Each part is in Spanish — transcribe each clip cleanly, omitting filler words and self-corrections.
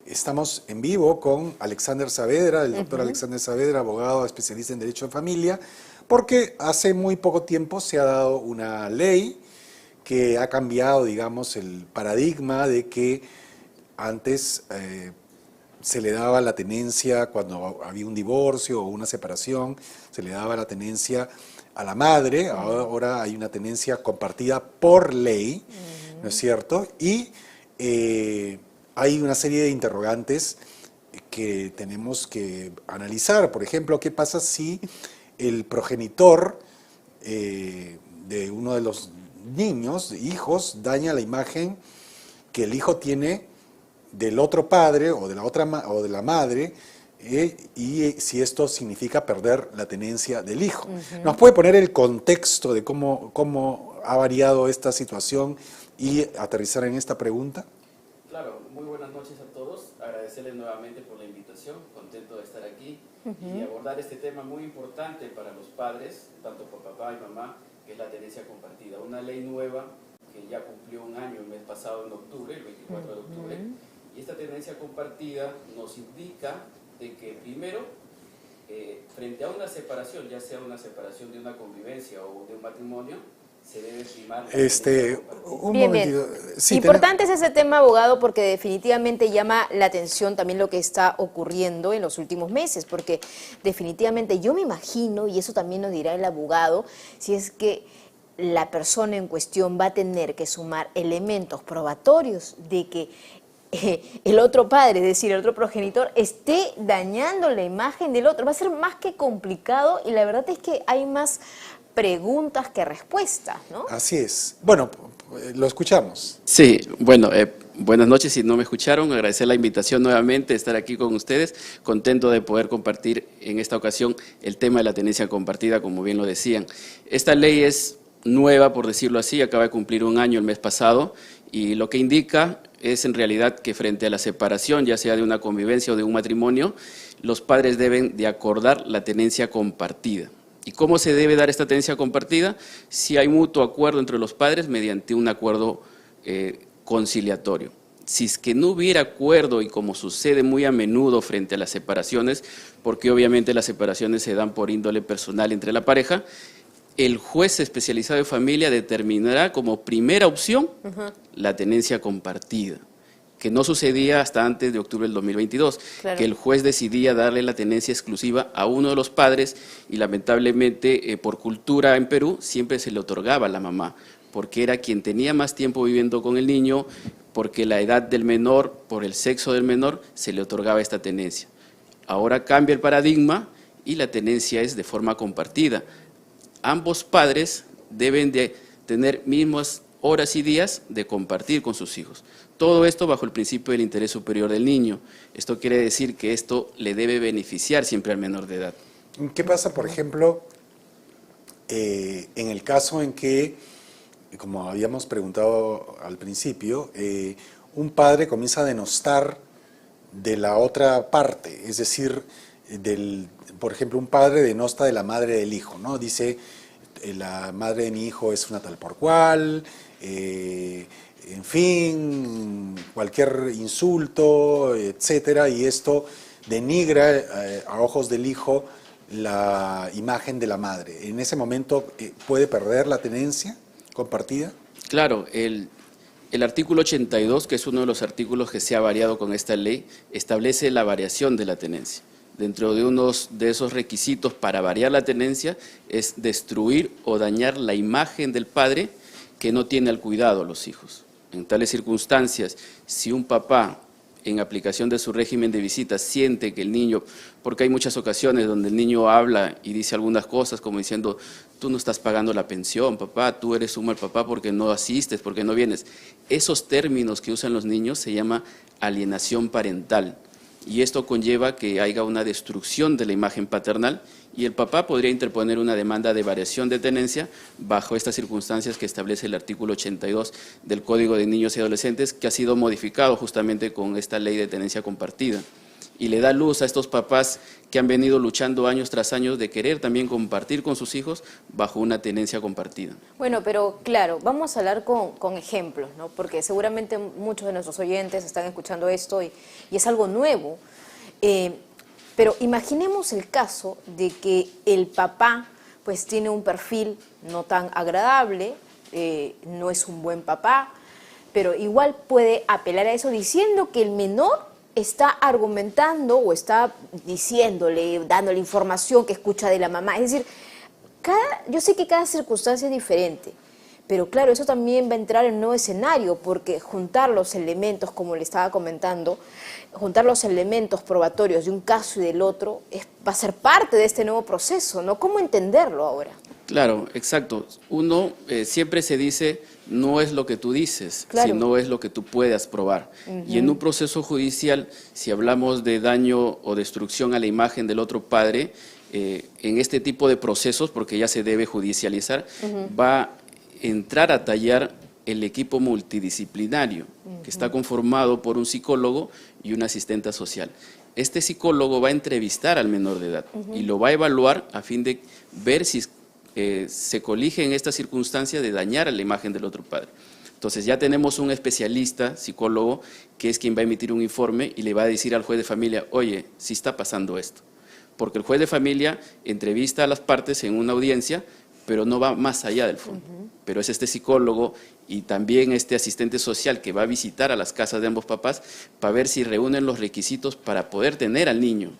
Estamos en vivo con Alexander Saavedra, el doctor Alexander Saavedra, abogado especialista en Derecho de Familia, porque hace muy poco tiempo se ha dado una ley que ha cambiado, digamos, el paradigma de que antes se le daba la tenencia cuando había un divorcio o una separación, se le daba la tenencia a la madre, ahora hay una tenencia compartida por ley, ¿no es cierto? Y hay una serie de interrogantes que tenemos que analizar. Por ejemplo, ¿qué pasa si el progenitor de uno de los niños, hijos, daña la imagen que el hijo tiene del otro padre o de la otra o de la madre, y si esto significa perder la tenencia del hijo? ¿Nos puede poner el contexto de cómo ha variado esta situación y aterrizar en esta pregunta? Claro, muy buenas noches a todos. Agradecerles nuevamente por la invitación, contento de estar aquí y abordar este tema muy importante para los padres, tanto por papá y mamá, que es la tenencia compartida. Una ley nueva que ya cumplió un año el mes pasado en octubre, el 24 de octubre, y esta tenencia compartida nos indica de que primero, frente a una separación, ya sea una separación de una convivencia o de un matrimonio, se debe estimar un bien, momentito. Sí, importante es ese tema, abogado, porque definitivamente llama la atención también lo que está ocurriendo en los últimos meses, porque definitivamente yo me imagino, y eso también nos dirá el abogado, si es que la persona en cuestión va a tener que sumar elementos probatorios de que el otro padre, es decir, el otro progenitor, esté dañando la imagen del otro. Va a ser más que complicado y la verdad es que hay más preguntas que respuestas, ¿no? Así es. Bueno, lo escuchamos. Sí, bueno, buenas noches. Si no me escucharon, agradecer la invitación nuevamente, estar aquí con ustedes, contento de poder compartir en esta ocasión el tema de la tenencia compartida, como bien lo decían. Esta ley es nueva, por decirlo así, acaba de cumplir un año el mes pasado, y lo que indica es en realidad que frente a la separación, ya sea de una convivencia o de un matrimonio, los padres deben de acordar la tenencia compartida. ¿Y cómo se debe dar esta tenencia compartida? Si hay mutuo acuerdo entre los padres mediante un acuerdo conciliatorio. Si es que no hubiera acuerdo, y como sucede muy a menudo frente a las separaciones, porque obviamente las separaciones se dan por índole personal entre la pareja, el juez especializado en familia determinará como primera opción la tenencia compartida, que no sucedía hasta antes de octubre del 2022, Claro. que el juez decidía darle la tenencia exclusiva a uno de los padres y lamentablemente por cultura en Perú siempre se le otorgaba a la mamá, porque era quien tenía más tiempo viviendo con el niño, porque la edad del menor, por el sexo del menor, se le otorgaba esta tenencia. Ahora cambia el paradigma y la tenencia es de forma compartida. Ambos padres deben de tener mismas horas y días de compartir con sus hijos. Todo esto bajo el principio del interés superior del niño. Esto quiere decir que esto le debe beneficiar siempre al menor de edad. ¿Qué pasa, por ejemplo, en el caso en que, como habíamos preguntado al principio, un padre comienza a denostar de la otra parte? Es decir, por ejemplo, un padre denosta de la madre del hijo, ¿no? Dice, la madre de mi hijo es una tal por cual, en fin, cualquier insulto, etcétera, y esto denigra a ojos del hijo la imagen de la madre. ¿En ese momento puede perder la tenencia compartida? Claro, el artículo 82, que es uno de los artículos que se ha variado con esta ley, establece la variación de la tenencia. Dentro de unos de esos requisitos para variar la tenencia es destruir o dañar la imagen del padre que no tiene al cuidado a los hijos. En tales circunstancias, si un papá, en aplicación de su régimen de visitas, siente que el niño, porque hay muchas ocasiones donde el niño habla y dice algunas cosas como diciendo, tú no estás pagando la pensión, papá, tú eres un mal papá porque no asistes, porque no vienes. Esos términos que usan los niños se llama alienación parental. Y esto conlleva que haya una destrucción de la imagen paternal y el papá podría interponer una demanda de variación de tenencia bajo estas circunstancias que establece el artículo 82 del Código de Niños y Adolescentes, que ha sido modificado justamente con esta ley de tenencia compartida. y le da luz a estos papás que han venido luchando años tras años de querer también compartir con sus hijos bajo una tenencia compartida. Bueno, pero claro, vamos a hablar con ejemplos, ¿no? Porque seguramente muchos de nuestros oyentes están escuchando esto y es algo nuevo. Pero imaginemos el caso de que el papá pues tiene un perfil no tan agradable, no es un buen papá, pero igual puede apelar a eso diciendo que el menor está argumentando o está diciéndole, dándole información que escucha de la mamá. Es decir, yo sé que cada circunstancia es diferente, pero claro, eso también va a entrar en un nuevo escenario, porque juntar los elementos, como le estaba comentando, juntar los elementos probatorios de un caso y del otro va a ser parte de este nuevo proceso, ¿no? ¿Cómo entenderlo ahora? Claro, exacto. Uno siempre se dice, no es lo que tú dices, Claro. sino es lo que tú puedas probar. Y en un proceso judicial, si hablamos de daño o destrucción a la imagen del otro padre, en este tipo de procesos, porque ya se debe judicializar, va a entrar a tallar el equipo multidisciplinario, que está conformado por un psicólogo y un asistente social. Este psicólogo va a entrevistar al menor de edad y lo va a evaluar a fin de ver si se colige en esta circunstancia de dañar a la imagen del otro padre. Entonces ya tenemos un especialista, psicólogo, que es quien va a emitir un informe y le va a decir al juez de familia, oye, sí está pasando esto. Porque el juez de familia entrevista a las partes en una audiencia, pero no va más allá del fondo. Pero es este psicólogo y también este asistente social que va a visitar a las casas de ambos papás para ver si reúnen los requisitos para poder tener al niño,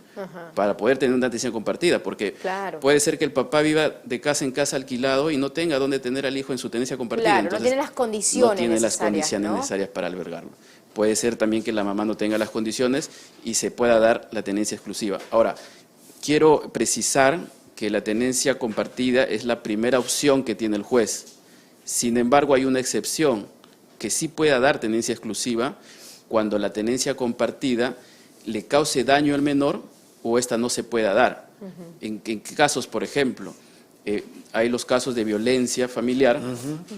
para poder tener una atención compartida, porque Claro. puede ser que el papá viva de casa en casa alquilado y no tenga dónde tener al hijo en su tenencia compartida. Claro, Entonces, no tiene las condiciones no tiene las necesarias, condiciones ¿no? necesarias para albergarlo. Puede ser también que la mamá no tenga las condiciones y se pueda dar la tenencia exclusiva. Ahora, quiero precisar que la tenencia compartida es la primera opción que tiene el juez. Sin embargo, hay una excepción, que sí pueda dar tenencia exclusiva cuando la tenencia compartida le cause daño al menor o esta no se pueda dar. ¿En qué casos, por ejemplo? Hay los casos de violencia familiar,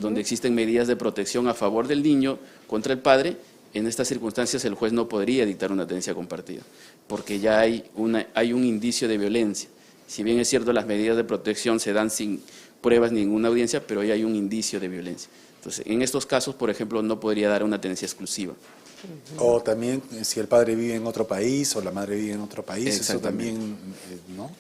donde existen medidas de protección a favor del niño contra el padre. En estas circunstancias el juez no podría dictar una tenencia compartida, porque ya hay un indicio de violencia. Si bien es cierto, las medidas de protección se dan sin pruebas ni en una audiencia, pero ya hay un indicio de violencia. Entonces, en estos casos, por ejemplo, no podría dar una tenencia exclusiva. O también si el padre vive en otro país o la madre vive en otro país, eso Exactamente. también, ¿no?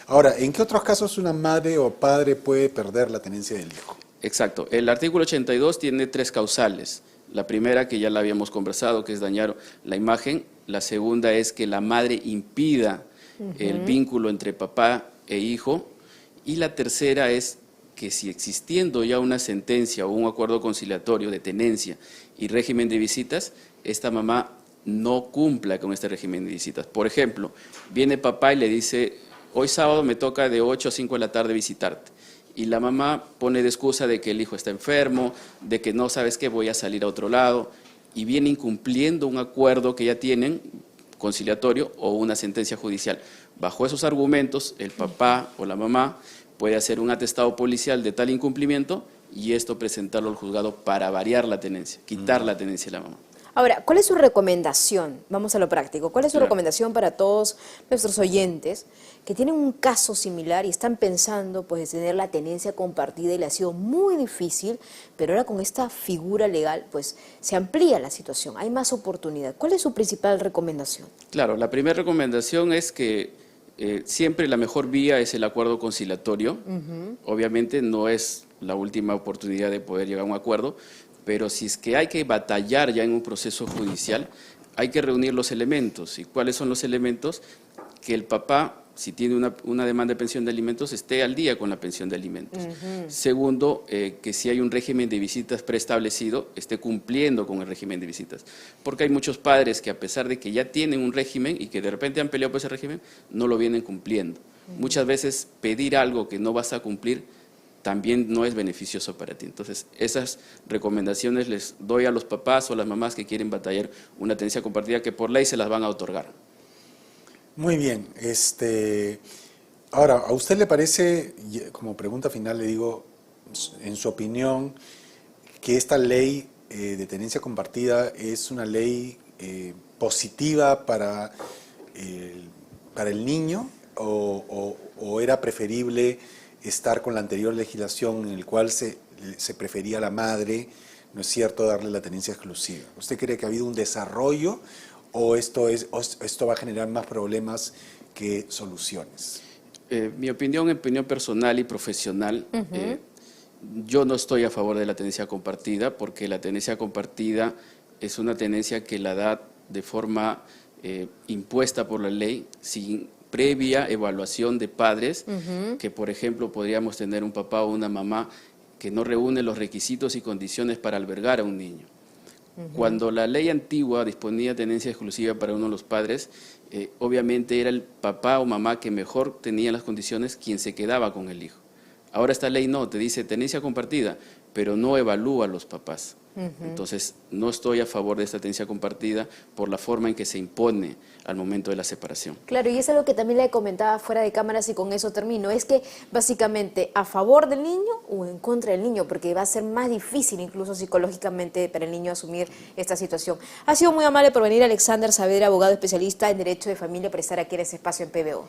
Ahora, ¿en qué otros casos una madre o padre puede perder la tenencia del hijo? Exacto. El artículo 82 tiene 3 causales. La primera, que ya la habíamos conversado, que es dañar la imagen. La segunda es que la madre impida el vínculo entre papá e hijo. Y la tercera es que si existiendo ya una sentencia o un acuerdo conciliatorio de tenencia y régimen de visitas, esta mamá no cumpla con este régimen de visitas. Por ejemplo, viene papá y le dice, hoy sábado me toca de 8 a 5 de la tarde visitarte. Y la mamá pone de excusa de que el hijo está enfermo, de que no sabes qué, voy a salir a otro lado, y viene incumpliendo un acuerdo que ya tienen, conciliatorio o una sentencia judicial. Bajo esos argumentos, el papá o la mamá puede hacer un atestado policial de tal incumplimiento y esto presentarlo al juzgado para variar la tenencia, quitar la tenencia de la mamá. Ahora, ¿cuál es su recomendación? Vamos a lo práctico. ¿Cuál es su Claro. recomendación para todos nuestros oyentes que tienen un caso similar y están pensando pues de tener la tenencia compartida y le ha sido muy difícil, pero ahora con esta figura legal pues se amplía la situación, hay más oportunidad? ¿Cuál es su principal recomendación? Claro, la primera recomendación es que siempre la mejor vía es el acuerdo conciliatorio. Obviamente no es la última oportunidad de poder llegar a un acuerdo, pero si es que hay que batallar ya en un proceso judicial, hay que reunir los elementos. ¿Y cuáles son los elementos? Que el papá, si tiene una demanda de pensión de alimentos, esté al día con la pensión de alimentos. Segundo, que si hay un régimen de visitas preestablecido, esté cumpliendo con el régimen de visitas. Porque hay muchos padres que a pesar de que ya tienen un régimen y que de repente han peleado por ese régimen, no lo vienen cumpliendo. Muchas veces pedir algo que no vas a cumplir también no es beneficioso para ti. Entonces, esas recomendaciones les doy a los papás o a las mamás que quieren batallar una tenencia compartida, que por ley se las van a otorgar. Muy bien. Ahora, ¿a usted le parece, como pregunta final le digo, en su opinión, que esta ley de tenencia compartida es una ley positiva para para el niño o era preferible estar con la anterior legislación en el cual se prefería a la madre, ¿no es cierto?, darle la tenencia exclusiva? ¿Usted cree que ha habido un desarrollo o esto va a generar más problemas que soluciones? Mi opinión personal y profesional, yo no estoy a favor de la tenencia compartida, porque la tenencia compartida es una tenencia que la da de forma impuesta por la ley, sin previa evaluación de padres, que por ejemplo podríamos tener un papá o una mamá que no reúne los requisitos y condiciones para albergar a un niño. Cuando la ley antigua disponía tenencia exclusiva para uno de los padres, obviamente era el papá o mamá que mejor tenía las condiciones quien se quedaba con el hijo. Ahora esta ley no, te dice tenencia compartida, pero no evalúa a los papás. Entonces, no estoy a favor de esta tenencia compartida por la forma en que se impone al momento de la separación. Claro, y es algo que también le comentaba fuera de cámaras y con eso termino, es que básicamente a favor del niño o en contra del niño, porque va a ser más difícil incluso psicológicamente para el niño asumir esta situación. Ha sido muy amable por venir Alexander Saavedra, abogado especialista en Derecho de Familia, por estar aquí en ese espacio en PBO.